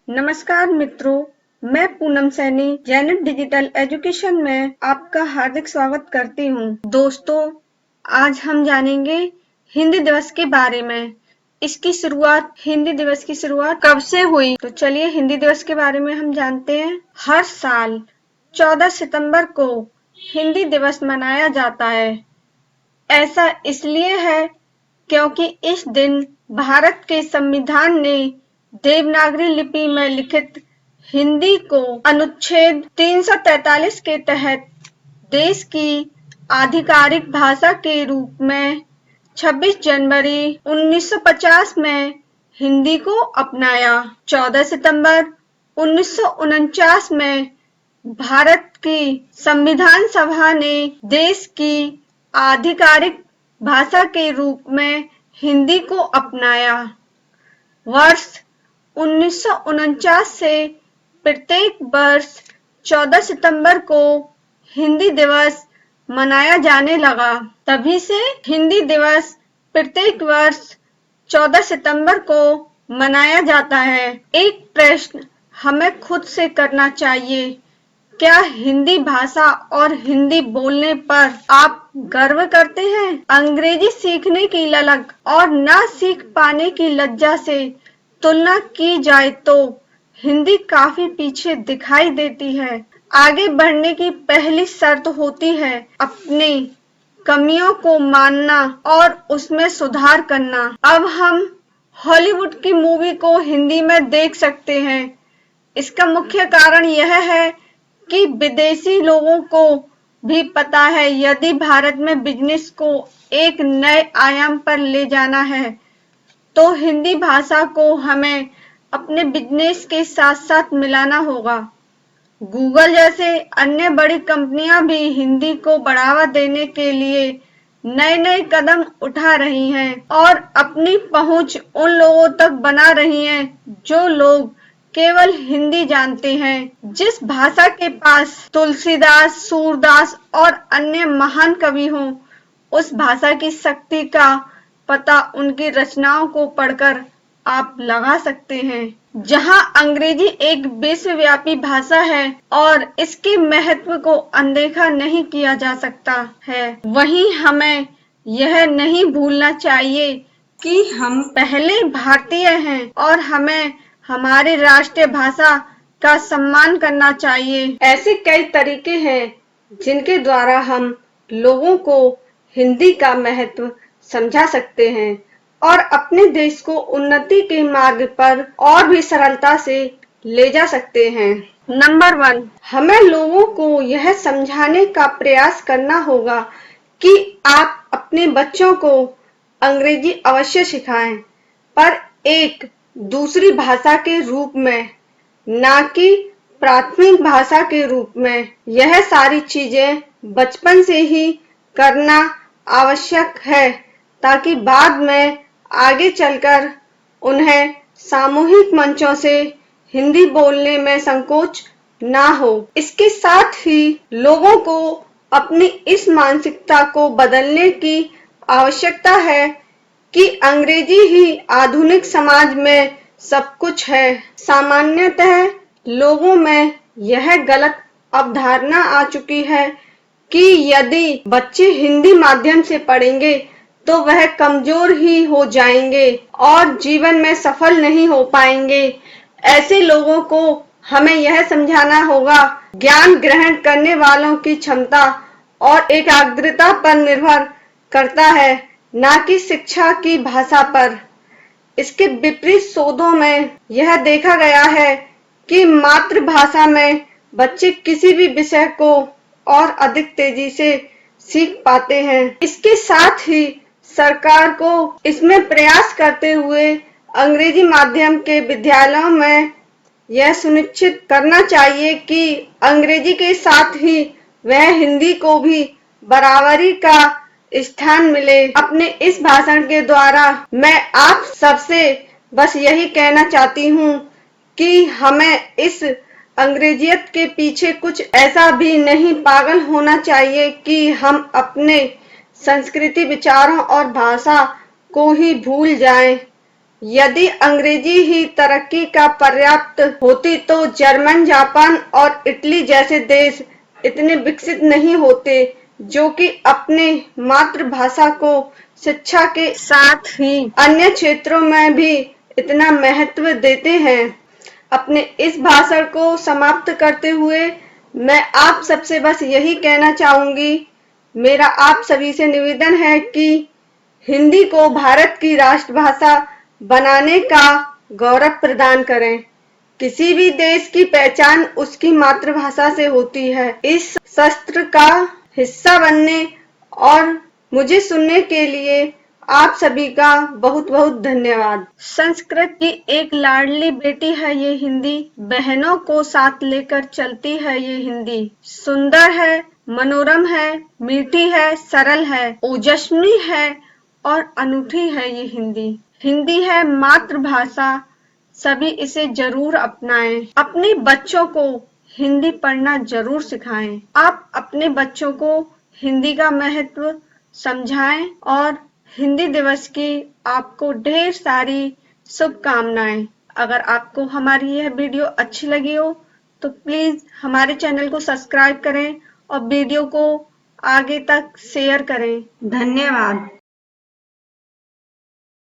नमस्कार मित्रों, मैं Poonam Saini Janet digital education में आपका हार्दिक स्वागत करती हूँ। दोस्तों, आज हम जानेंगे हिंदी दिवस के बारे में। हिंदी दिवस की शुरुआत कब से हुई? तो चलिए हिंदी दिवस के बारे में हम जानते हैं। हर साल 14 सितंबर को हिंदी दिवस मनाया जाता है। ऐसा इसलिए है क्योंकि इस दिन भारत के संविधान ने देवनागरी लिपि में लिखित हिंदी को अनुच्छेद 343 के तहत देश की आधिकारिक भाषा के रूप में 26 जनवरी 1950 में हिंदी को अपनाया। 14 सितंबर 1949 में भारत की संविधान सभा ने देश की आधिकारिक भाषा के रूप में हिंदी को अपनाया। वर्ष 1949 से प्रत्येक वर्ष 14 सितंबर को हिंदी दिवस मनाया जाने लगा। तभी से हिंदी दिवस प्रत्येक वर्ष 14 सितंबर को मनाया जाता है। एक प्रश्न हमें खुद से करना चाहिए, क्या हिंदी भाषा और हिंदी बोलने पर आप गर्व करते हैं? अंग्रेजी सीखने की ललक और ना सीख पाने की लज्जा से तुलना की जाए तो हिंदी काफी पीछे दिखाई देती है। आगे बढ़ने की पहली शर्त होती है अपनी कमियों को मानना और उसमें सुधार करना। अब हम हॉलीवुड की मूवी को हिंदी में देख सकते हैं। इसका मुख्य कारण यह है कि विदेशी लोगों को भी पता है यदि भारत में बिजनेस को एक नए आयाम पर ले जाना है तो हिंदी भाषा को हमें अपने बिजनेस के साथ साथ मिलाना होगा। गूगल जैसे अन्य बड़ी कंपनियां भी हिंदी को बढ़ावा देने के लिए नए नए कदम उठा रही हैं और अपनी पहुंच उन लोगों तक बना रही हैं जो लोग केवल हिंदी जानते हैं। जिस भाषा के पास तुलसीदास, सूरदास और अन्य महान कवि हों, उस भाषा की शक्ति का पता उनकी रचनाओं को पढ़कर आप लगा सकते हैं। जहां अंग्रेजी एक विश्वव्यापी भाषा है और इसके महत्व को अनदेखा नहीं किया जा सकता है, वहीं हमें यह नहीं भूलना चाहिए कि हम पहले भारतीय हैं और हमें हमारी राष्ट्रीय भाषा का सम्मान करना चाहिए। ऐसे कई तरीके हैं जिनके द्वारा हम लोगों को हिंदी का महत्व समझा सकते हैं और अपने देश को उन्नति के मार्ग पर और भी सरलता से ले जा सकते हैं। नंबर 1, हमें लोगों को यह समझाने का प्रयास करना होगा कि आप अपने बच्चों को अंग्रेजी अवश्य सिखाएं, पर एक दूसरी भाषा के रूप में, ना कि प्राथमिक भाषा के रूप में। यह सारी चीजें बचपन से ही करना आवश्यक है ताकि बाद में आगे चलकर उन्हें सामूहिक मंचों से हिंदी बोलने में संकोच ना हो। इसके साथ ही लोगों को अपनी इस मानसिकता को बदलने की आवश्यकता है कि अंग्रेजी ही आधुनिक समाज में सब कुछ है। सामान्यतः लोगों में यह गलत अवधारणा आ चुकी है कि यदि बच्चे हिंदी माध्यम से पढ़ेंगे तो वह कमजोर ही हो जाएंगे और जीवन में सफल नहीं हो पाएंगे। ऐसे लोगों को हमें यह समझाना होगा, ज्ञान ग्रहण करने वालों की क्षमता और एकाग्रता पर निर्भर करता है, ना कि शिक्षा की भाषा पर। इसके विपरीत शोधों में यह देखा गया है कि मातृभाषा में बच्चे किसी भी विषय को और अधिक तेजी से सीख पाते हैं। इसके साथ ही सरकार को इसमें प्रयास करते हुए अंग्रेजी माध्यम के विद्यालयों में यह सुनिश्चित करना चाहिए कि अंग्रेजी के साथ ही वह हिंदी को भी बराबरी का स्थान मिले। अपने इस भाषण के द्वारा मैं आप सबसे बस यही कहना चाहती हूँ कि हमें इस अंग्रेजियत के पीछे कुछ ऐसा भी नहीं पागल होना चाहिए कि हम अपने संस्कृति, विचारों और भाषा को ही भूल जाएं। यदि अंग्रेजी ही तरक्की का पर्याप्त होती तो जर्मन, जापान और इटली जैसे देश इतने विकसित नहीं होते, जो कि अपने मातृभाषा को शिक्षा के साथ ही अन्य क्षेत्रों में भी इतना महत्व देते हैं। अपने इस भाषण को समाप्त करते हुए मैं आप सबसे बस यही कहना चाहूंगी, मेरा आप सभी से निवेदन है कि हिंदी को भारत की राष्ट्रभाषा बनाने का गौरव प्रदान करें। किसी भी देश की पहचान उसकी मातृभाषा से होती है। इस शस्त्र का हिस्सा बनने और मुझे सुनने के लिए आप सभी का बहुत बहुत धन्यवाद। संस्कृत की एक लाडली बेटी है ये हिंदी, बहनों को साथ लेकर चलती है ये हिंदी। सुंदर है, मनोरम है, मीठी है, सरल है, ओजस्वी है और अनूठी है ये हिंदी। हिंदी है मातृभाषा, सभी इसे जरूर अपनाएं। अपने बच्चों को हिंदी पढ़ना जरूर सिखाएं। आप अपने बच्चों को हिंदी का महत्व समझाएं और हिंदी दिवस की आपको ढेर सारी शुभकामनाएं। अगर आपको हमारी यह वीडियो अच्छी लगी हो तो प्लीज हमारे चैनल को सब्सक्राइब करें और वीडियो को आगे तक शेयर करें। धन्यवाद।